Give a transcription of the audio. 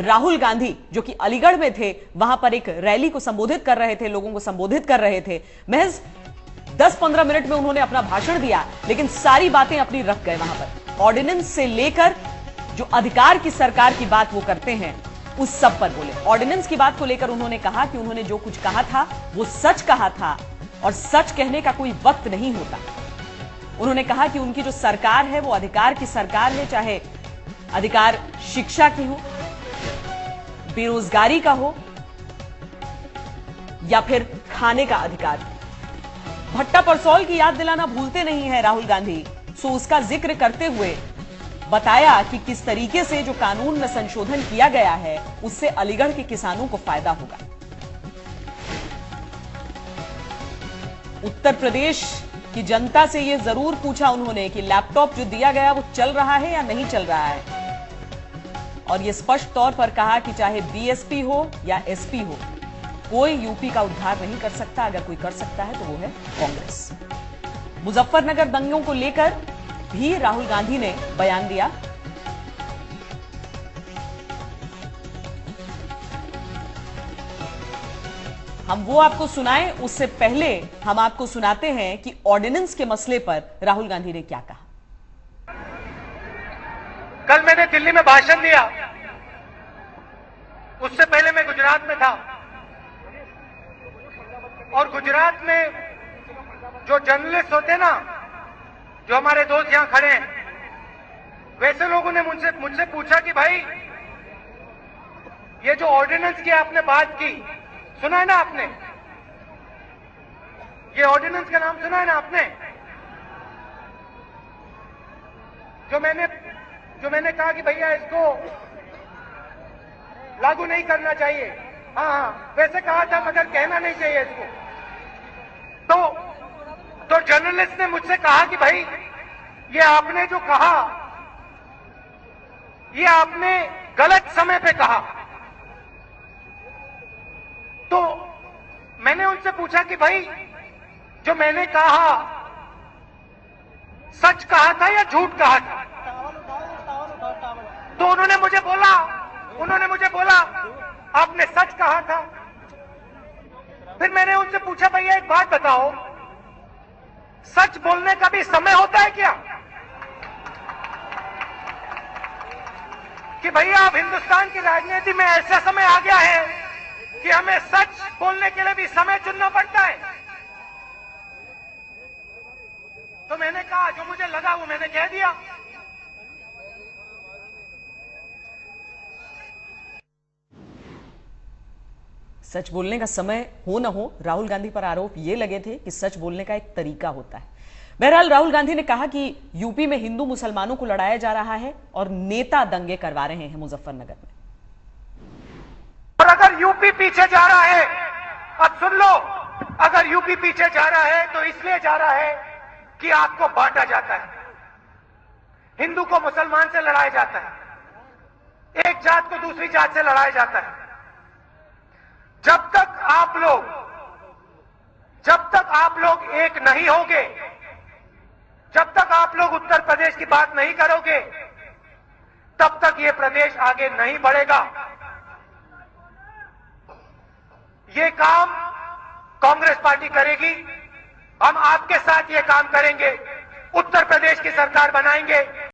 राहुल गांधी जो कि अलीगढ़ में थे, वहां पर एक रैली को संबोधित कर रहे थे, लोगों को संबोधित कर रहे थे। महज 10-15 मिनट में उन्होंने अपना भाषण दिया, लेकिन सारी बातें अपनी रख गए। वहां पर ऑर्डिनेंस से लेकर जो अधिकार की सरकार की बात वो करते हैं, उस सब पर बोले। ऑर्डिनेंस की बात को लेकर उन्होंने कहा कि उन्होंने जो कुछ कहा था वो सच कहा था और सच कहने का कोई वक्त नहीं होता। उन्होंने कहा कि उनकी जो सरकार है वो अधिकार की सरकार है, चाहे अधिकार शिक्षा की हो, बेरोजगारी का हो या फिर खाने का अधिकार। भट्टा परसौल की याद दिलाना भूलते नहीं है राहुल गांधी, सो उसका जिक्र करते हुए बताया कि किस तरीके से जो कानून में संशोधन किया गया है उससे अलीगढ़ के किसानों को फायदा होगा। उत्तर प्रदेश की जनता से यह जरूर पूछा उन्होंने कि लैपटॉप जो दिया गया वो चल रहा है या नहीं चल रहा है, और यह स्पष्ट तौर पर कहा कि चाहे बीएसपी हो या एसपी हो, कोई यूपी का उद्धार नहीं कर सकता। अगर कोई कर सकता है तो वो है कांग्रेस। मुजफ्फरनगर दंगों को लेकर भी राहुल गांधी ने बयान दिया। हम वो आपको सुनाएं, उससे पहले हम आपको सुनाते हैं कि ऑर्डिनेंस के मसले पर राहुल गांधी ने क्या कहा। कल मैंने दिल्ली में भाषण दिया, उससे पहले मैं गुजरात में था, और गुजरात में जो जर्नलिस्ट होते ना, जो हमारे दोस्त यहां खड़े हैं, वैसे लोगों ने मुझसे पूछा कि भाई ये जो ऑर्डिनेंस की आपने बात की, सुना है ना आपने? ये ऑर्डिनेंस का नाम सुना है ना आपने? जो मैंने कहा कि भैया इसको लागू नहीं करना चाहिए। हाँ, वैसे कहा था, मगर कहना नहीं चाहिए इसको। तो जर्नलिस्ट ने मुझसे कहा कि भाई ये आपने जो कहा, ये आपने गलत समय पे कहा। तो मैंने उनसे पूछा कि भाई जो मैंने कहा सच कहा था या झूठ कहा था? तो उन्होंने मुझे बोला आपने सच कहा था। फिर मैंने उनसे पूछा, भैया एक बात बताओ, सच बोलने का भी समय होता है क्या? कि भैया अब हिंदुस्तान की राजनीति में ऐसा समय आ गया है कि हमें सच बोलने के लिए भी समय चुनना पड़ता है। तो मैंने कहा, जो मुझे लगा वो मैंने कह दिया। सच बोलने का समय हो न हो, राहुल गांधी पर आरोप ये लगे थे कि सच बोलने का एक तरीका होता है। बहरहाल राहुल गांधी ने कहा कि यूपी में हिंदू मुसलमानों को लड़ाया जा रहा है और नेता दंगे करवा रहे हैं मुजफ्फरनगर में। और अगर यूपी पीछे जा रहा है, अब सुन लो, अगर यूपी पीछे जा रहा है तो इसलिए जा रहा है कि आपको बांटा जाता है, हिंदू को मुसलमान से लड़ाया जाता है, एक जात को दूसरी जात से लड़ाया जाता है। जब तक आप लोग एक नहीं होगे, जब तक आप लोग उत्तर प्रदेश की बात नहीं करोगे, तब तक ये प्रदेश आगे नहीं बढ़ेगा। ये काम कांग्रेस पार्टी करेगी, हम आपके साथ ये काम करेंगे, उत्तर प्रदेश की सरकार बनाएंगे।